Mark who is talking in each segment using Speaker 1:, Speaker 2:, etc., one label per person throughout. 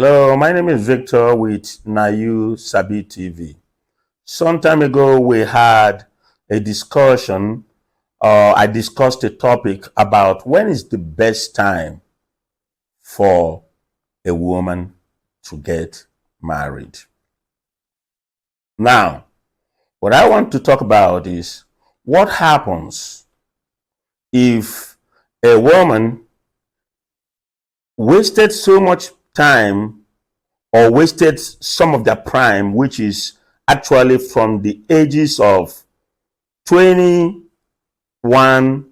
Speaker 1: Hello, my name is Victor with Nayu Sabi TV. Some time ago, we had a discussion, I discussed a topic about when is the best time for a woman to get married. Now, what I want to talk about is what happens if a woman wasted so much time or wasted some of their prime, which is actually from the ages of 21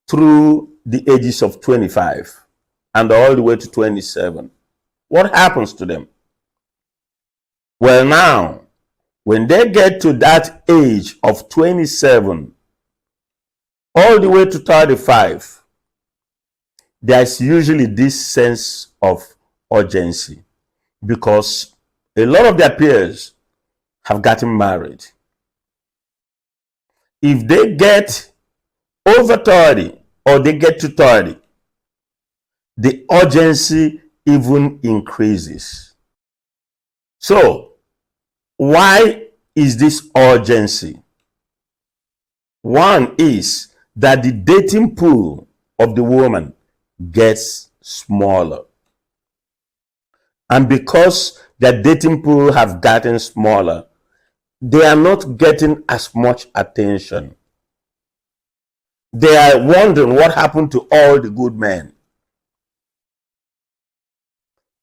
Speaker 1: through the ages of 25 and all the way to 27. What happens to them? Well, now, when they get to that age of 27 all the way to 35, there's usually this sense of urgency because a lot of their peers have gotten married. If they get over 30 or they get to 30, the urgency even increases. So, why is this urgency? One is that the dating pool of the woman gets smaller. And because their dating pool have gotten smaller, they are not getting as much attention. They are wondering what happened to all the good men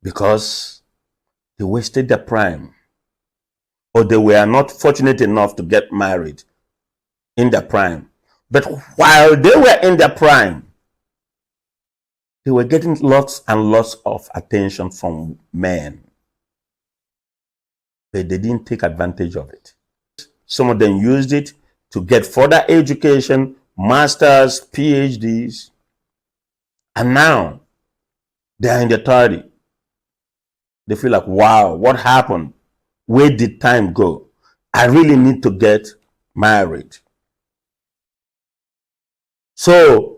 Speaker 1: because they wasted their prime or they were not fortunate enough to get married in their prime. But while they were in their prime, they were getting lots and lots of attention from men. But they didn't take advantage of it. Some of them used it to get further education, masters, PhDs. And now they are in their 30s. They feel like, wow, what happened? Where did time go? I really need to get married. So,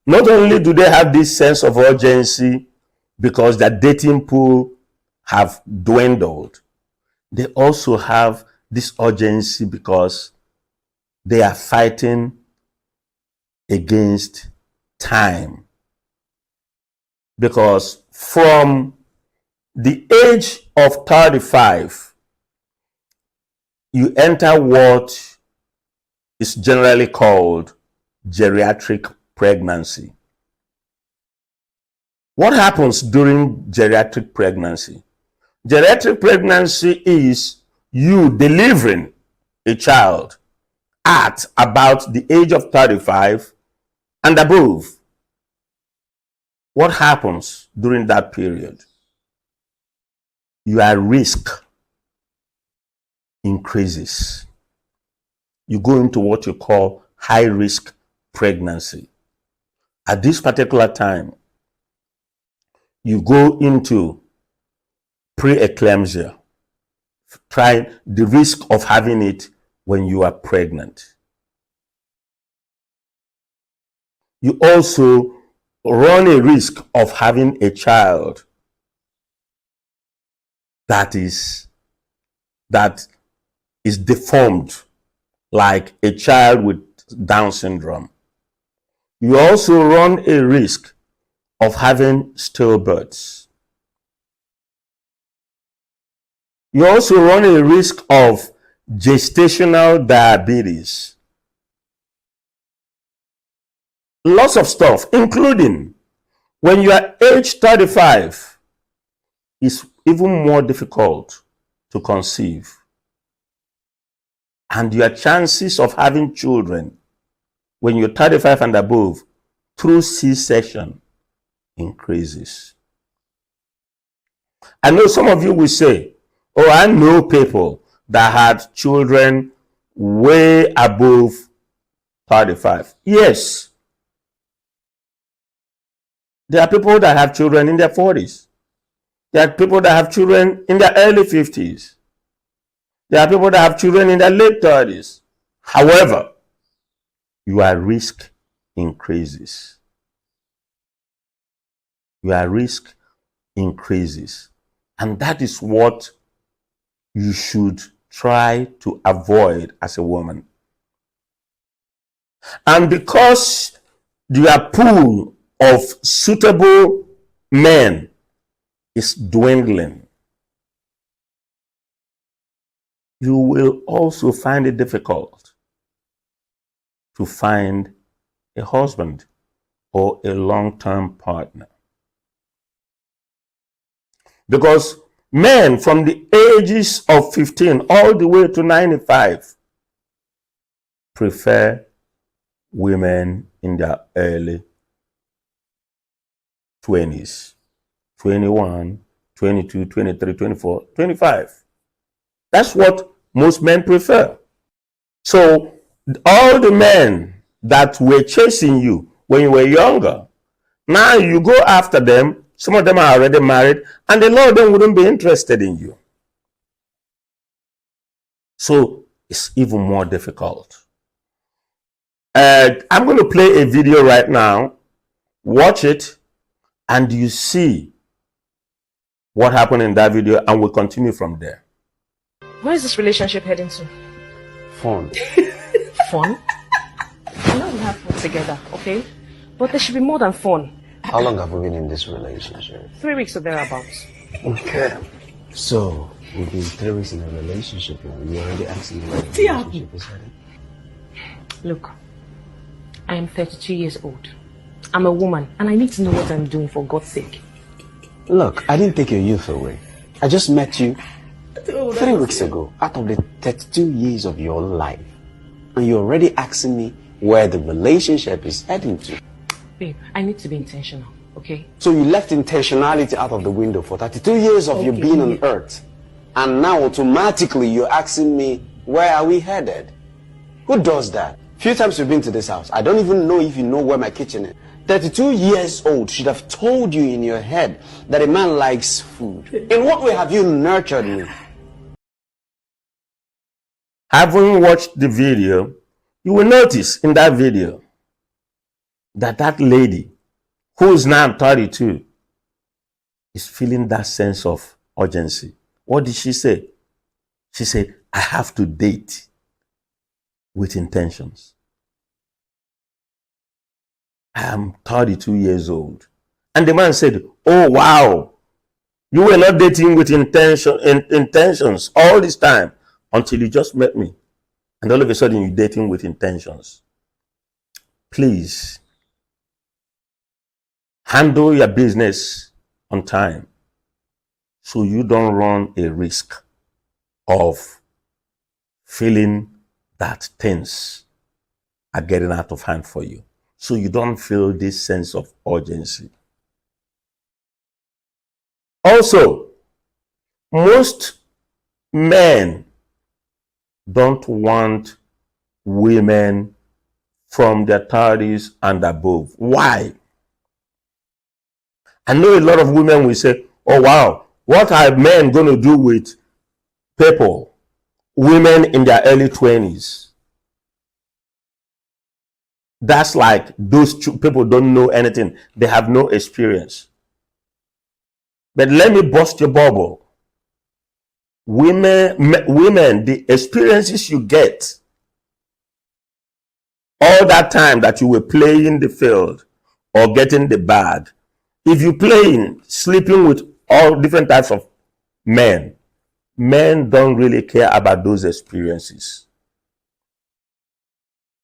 Speaker 1: not only do they have this sense of urgency because their dating pool have dwindled, they also have this urgency because they are fighting against time. Because from the age of 35, you enter what is generally called geriatric pregnancy. What happens during geriatric pregnancy? Geriatric pregnancy is you delivering a child at about the age of 35 and above. What happens during that period? Your risk increases. You go into what you call high risk pregnancy. At this particular time, you go into preeclampsia, try the risk of having it when you are pregnant. You also run a risk of having a child that is deformed, like a child with Down syndrome. You also run a risk of having stillbirths. You also run a risk of gestational diabetes. Lots of stuff, including when you are age 35, it's even more difficult to conceive. And your chances of having children when you're 35 and above through C-section increases. I know some of you will say, oh, I know people that had children way above 35. Yes. There are people that have children in their 40s. There are people that have children in their early 50s. There are people that have children in their late 30s. However, your risk increases. Your risk increases. And that is what you should try to avoid as a woman. And because your pool of suitable men is dwindling, you will also find it difficult to find a husband or a long-term partner. Because men from the ages of 15 all the way to 95 prefer women in their early 20s, 21, 22, 23, 24, 25. That's what most men prefer. So all the men that were chasing you when you were younger, now you go after them. Some of them are already married, and a lot of them wouldn't be interested in you. So it's even more difficult. I'm going to play a video right now. Watch it, and you see what happened in that video, and we'll continue from there.
Speaker 2: Where is this relationship heading to?
Speaker 3: Fun.
Speaker 2: Fun? I know we have fun together, okay? But there should be more than fun.
Speaker 3: How long have we been in this relationship?
Speaker 2: 3 weeks or thereabouts.
Speaker 3: Okay. So, we've been 3 weeks in a relationship now. You're already asking me where the relationship is heading?
Speaker 2: Look, I am 32 years old. I'm a woman, and I need to know what I'm doing, for God's sake.
Speaker 3: Look, I didn't take your youth away. I just met you 3 weeks ago, out of the 32 years of your life. And you're already asking me where the relationship is heading to.
Speaker 2: Babe, I need to be intentional, okay?
Speaker 3: So you left intentionality out of the window for 32 years of you being on earth. And now automatically you're asking me, where are we headed? Who does that? Few times you've been to this house. I don't even know if you know where my kitchen is. 32 years old should have told you in your head that a man likes food. In what way have you nurtured me?
Speaker 1: Having watched the video, you will notice in that video that that lady, who is now 32, is feeling that sense of urgency. What did she say? She said, I have to date with intentions. I am 32 years old. And the man said, oh, wow, you were not dating with intentions all this time until you just met me. And all of a sudden you're dating with intentions. Please, handle your business on time so you don't run a risk of feeling that things are getting out of hand for you. So you don't feel this sense of urgency. Also, most men don't want women from their 30s and above. Why? I know a lot of women will say, oh wow, what are men going to do with people, women in their early 20s? That's like those people don't know anything. They have no experience. But let me bust your bubble. Women, the experiences you get, all that time that you were playing the field or getting the bag, if you playing, sleeping with all different types of men don't really care about those experiences.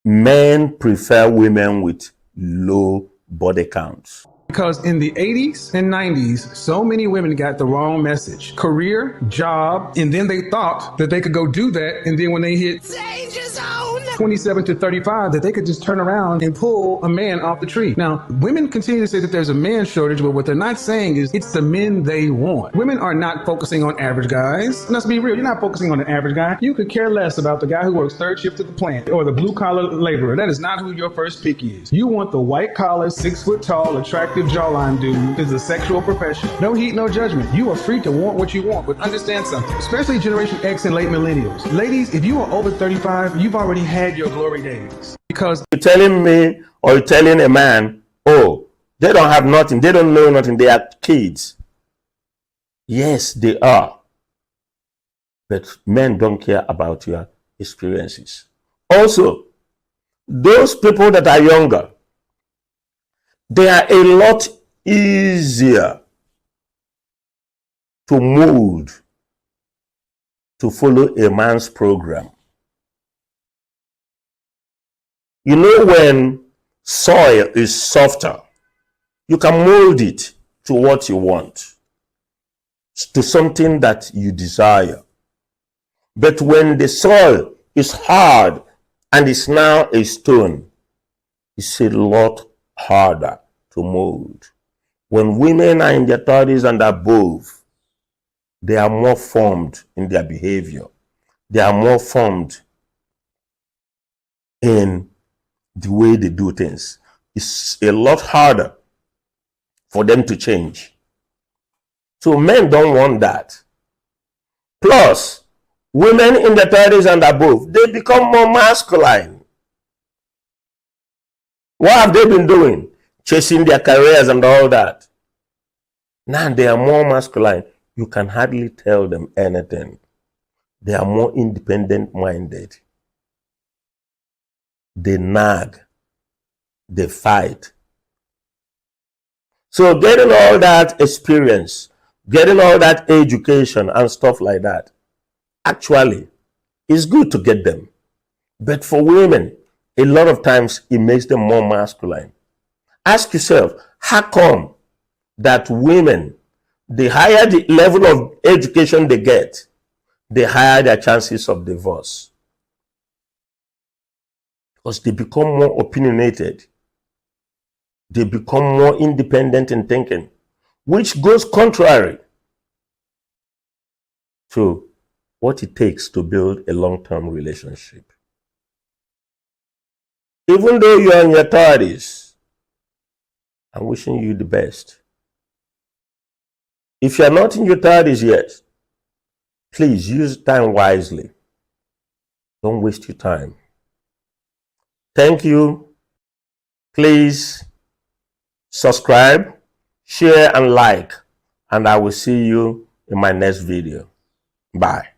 Speaker 1: Men prefer women with low body counts.
Speaker 4: Because in the 80s and 90s, so many women got the wrong message. Career, job, and then they thought that they could go do that, and then when they hit danger zone 27 to 35, that they could just turn around and pull a man off the tree. Now, women continue to say that there's a man shortage, but what they're not saying is it's the men they want. Women are not focusing on average guys. And let's be real, you're not focusing on an average guy. You could care less about the guy who works third shift at the plant or the blue-collar laborer. That is not who your first pick is. You want the white-collar, 6-foot-tall, attractive jawline dude is a sexual profession. No heat, no judgment. You are free to want what you want, but understand something, especially Generation X and late millennials. Ladies, if you are over 35, you've already had your glory days. Because
Speaker 1: you're telling me or you're telling a man, oh, they don't have nothing, they don't know nothing, they are kids. Yes, they are. But men don't care about your experiences. Also, those people that are younger, they are a lot easier to mold to follow a man's program. You know, when soil is softer, you can mold it to what you want, to something that you desire. But when the soil is hard and is now a stone, it's a lot harder to mold. When women are in their 30s and above, they are more formed in their behavior. They are more formed in the way they do things. It's a lot harder for them to change. So men don't want that. Plus, women in their 30s and above, they become more masculine. What have they been doing? Chasing their careers and all that. Now they are more masculine. You can hardly tell them anything. They are more independent minded. They nag. They fight. So getting all that experience, getting all that education and stuff like that, actually, is good to get them. But for women, a lot of times it makes them more masculine. Ask yourself, how come that women, the higher the level of education they get, the higher their chances of divorce? Because they become more opinionated. They become more independent in thinking, which goes contrary to what it takes to build a long-term relationship. Even though you're in your 30s, I'm wishing you the best. If you're not in your 30s yet, please use time wisely. Don't waste your time. Thank you. Please subscribe, share, and like. And I will see you in my next video. Bye.